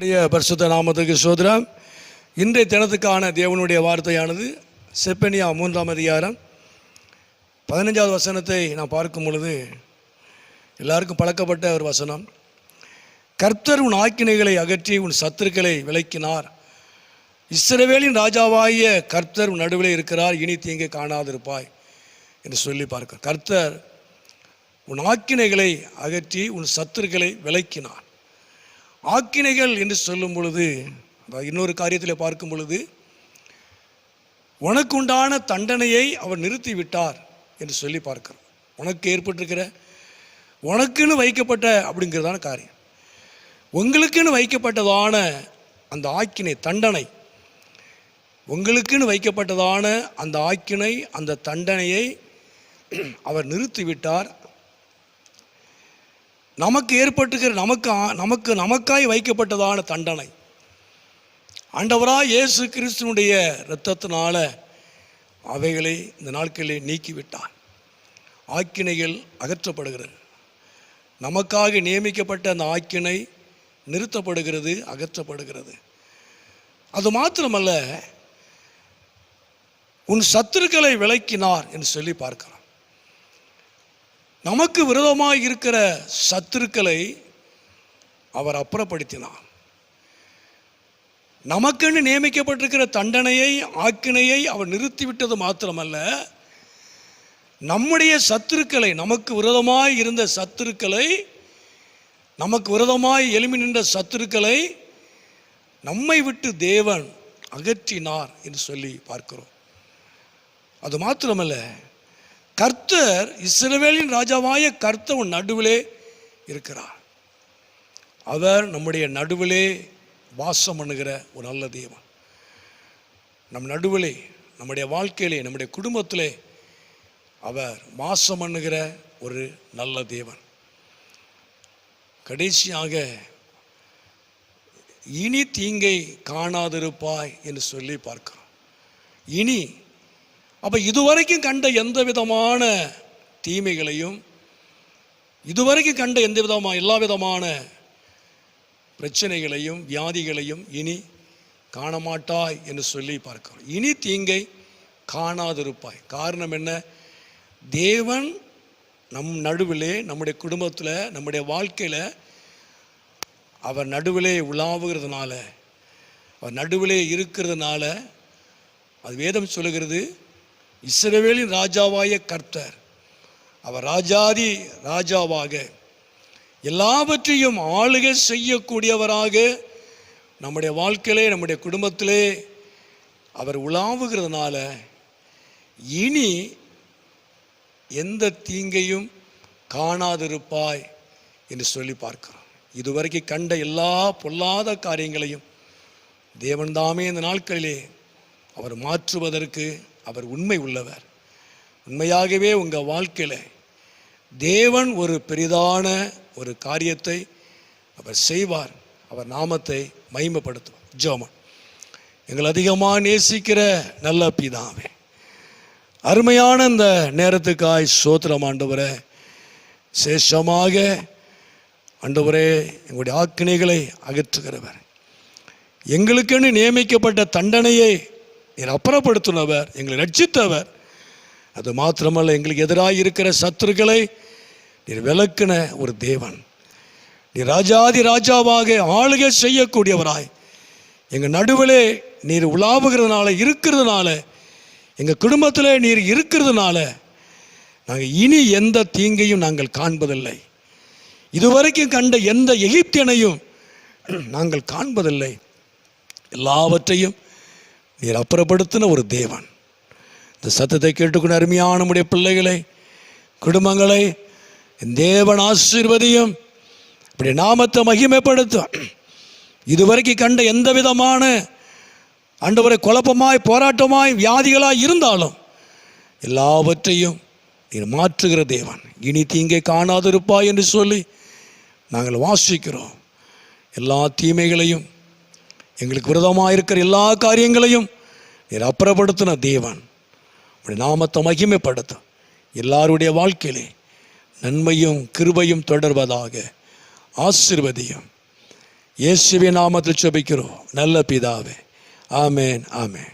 பரிசுத்த நாமத்துக்கு ஸ்தோத்திரம். இன்றைய தினத்துக்கான தேவனுடைய வார்த்தையானது செப்பனியா 3ஆம் அதிகாரம் 15வது வசனத்தை நான் பார்க்கும் பொழுது எல்லாருக்கும் பழக்கப்பட்ட ஒரு வசனம். கர்த்தர் உன் ஆக்கினைகளை அகற்றி உன் சத்துருக்களை விலக்கினார். இஸ்ரவேலின் ராஜாவாகிய கர்த்தர் உன் நடுவில் இருக்கிறார், இனி தீங்கை காணாதிருப்பாய் என்று சொல்லி பார்க்க. கர்த்தர் உன் ஆக்கினைகளை அகற்றி உன் சத்துருக்களை விலக்கினார். ஆக்கினைகள் என்று சொல்லும் பொழுது, இன்னொரு காரியத்தில் பார்க்கும் பொழுது, உனக்கு உண்டான தண்டனையை அவர் நிறுத்தி விட்டார் என்று சொல்லி பார்க்கிறோம். உனக்கு ஏற்பட்டிருக்கிற, உனக்குன்னு வைக்கப்பட்ட அப்படிங்கிறதான காரியம், உங்களுக்குன்னு வைக்கப்பட்டதான அந்த ஆக்கினை தண்டனை, உங்களுக்குன்னு வைக்கப்பட்டதான அந்த ஆக்கினை அந்த தண்டனையை அவர் நிறுத்திவிட்டார். நமக்கு ஏற்பட்டிருக்கிற நமக்காய் வைக்கப்பட்டதான தண்டனை ஆண்டவராக இயேசு கிறிஸ்துனுடைய இரத்தத்தினால அவைகளை இந்த நாட்களில் நீக்கிவிட்டார். ஆக்கினைகள் அகற்றப்படுகிறது. நமக்காக நியமிக்கப்பட்ட அந்த ஆக்கினை நிறுத்தப்படுகிறது, அகற்றப்படுகிறது. அது மாத்திரமல்ல, உன் சத்துருக்களை விலக்கினார் என்று சொல்லி பார்க்கிறோம். நமக்கு விரோதமாக இருக்கிற சத்துருக்களை அவர் அப்புறப்படுத்தினார். நமக்கென்று நியமிக்கப்பட்டிருக்கிற தண்டனையை ஆக்கினையை அவர் நிறுத்திவிட்டது மாத்திரமல்ல, நம்முடைய சத்துருக்களை, நமக்கு விரோதமாய் இருந்த சத்துருக்களை, நமக்கு விரோதமாய் எழும்பி நின்ற சத்துருக்களை நம்மை விட்டு தேவன் அகற்றினார் என்று சொல்லி பார்க்கிறோம். அது மாத்திரமல்ல, கர்த்தர் இஸ்ரவேலின் ராஜாவாய கர்த்தர் நடுவிலே இருக்கிறார். அவர் நம்முடைய நடுவிலே வாசம் பண்ணுகிற ஒரு நல்ல தேவன். நம் நடுவிலே, நம்முடைய வாழ்க்கையிலே, நம்முடைய குடும்பத்திலே அவர் வாசம் பண்ணுகிற ஒரு நல்ல தேவன். கடைசியாக, இனி தீங்கை காணாதிருப்பாய் என்று சொல்லி பார்க்கிறோம். இனி, அப்போ இதுவரைக்கும் கண்ட எந்த விதமான தீமைகளையும், இதுவரைக்கும் கண்ட எந்த விதமான எல்லா விதமான பிரச்சனைகளையும் வியாதிகளையும் இனி காணமாட்டாய் என்று சொல்லி பார்க்கிறோம். இனி தீங்கை காணாதிருப்பாய். காரணம் என்ன? தேவன் நம் நடுவிலே, நம்முடைய குடும்பத்தில், நம்முடைய வாழ்க்கையில் அவர் நடுவிலே உலாவுகிறதுனால, அவர் நடுவிலே இருக்கிறதுனால, அது வேதம் சொல்லுகிறது, இஸ்ரவேலின் ராஜாவாய கர்த்தர் அவர் ராஜாதி ராஜாவாக எல்லாவற்றையும் ஆளுகை செய்யக்கூடியவராக நம்முடைய வாழ்க்கையிலே, நம்முடைய குடும்பத்திலே அவர் உலாவுகிறதுனால இனி எந்த தீங்கையும் காணாதிருப்பாய் என்று சொல்லி பார்க்கிறோம். இதுவரைக்கும் கண்ட எல்லா பொல்லாத காரியங்களையும் தேவன் தாமே இந்த நாட்களிலே அவர் மாற்றுவதற்கு அவர் உண்மை உள்ளவர். உண்மையாகவே உங்கள் வாழ்க்கையில் தேவன் ஒரு பெரிதான ஒரு காரியத்தை அவர் செய்வார். அவர் நாமத்தை மகிமைப்படுத்துவார். ஜெபம். எங்கள் அதிகமாக நேசிக்கிற நல்ல பிதாவே, அருமையான இந்த நேரத்துக்காய் ஸ்தோத்திரம் ஆண்டவரே. சேஷமாக ஆண்டவரே, எங்களுடைய ஆக்கினைகளை அகற்றுகிறவர், எங்களுக்கென்று நியமிக்கப்பட்ட தண்டனையை நீர் அப்புறப்படுத்தினவர், எங்களை ரட்சித்தவர். அது மாத்திரமல்ல, எங்களுக்கு எதிராக இருக்கிற சத்துருக்களை நீர் விலக்கின ஒரு தேவன். நீர் ராஜாதி ராஜாவாக ஆளுகை செய்யக்கூடியவராய் எங்கள் நடுவிலே நீர் உலாவுகிறதுனால, இருக்கிறதுனால, எங்கள் குடும்பத்தில் நீர் இருக்கிறதுனால நாங்கள் இனி எந்த தீங்கையும் நாங்கள் காண்பதில்லை. இதுவரைக்கும் கண்ட எந்த எகிப்தியனையும் நாங்கள் காண்பதில்லை. எல்லாவற்றையும் நீர் அப்புறப்படுத்தின ஒரு தேவன். இந்த சத்தத்தை கேட்டுக்கொண்டு அருமையான நம்முடைய பிள்ளைகளை, குடும்பங்களை தேவன் ஆசீர்வதியும், இப்படி நாமத்தை மகிமைப்படுத்தும். இதுவரைக்கும் கண்ட எந்த விதமான ஆண்டவரை குழப்பமாய், போராட்டமாய், வியாதிகளாய் இருந்தாலும் எல்லாவற்றையும் நீர் மாற்றுகிற தேவன். இனி தீங்கை காணாதிருப்பாய் என்று சொல்லி நாங்கள் வாசிக்கிறோம். எல்லா தீமைகளையும், எங்களுக்கு விரோதமாக இருக்கிற எல்லா காரியங்களையும் நீர் அப்புறப்படுத்தின தேவன். அப்படி நாமத்தை மகிமைப்படுத்தும். எல்லாருடைய வாழ்க்கையிலே நன்மையும் கிருபையும் தொடர்வதாக. ஆசீர்வதியும். இயேசுவின் நாமத்தில் ஜெபிக்கிறோம் நல்ல பிதாவே. ஆமேன், ஆமேன்.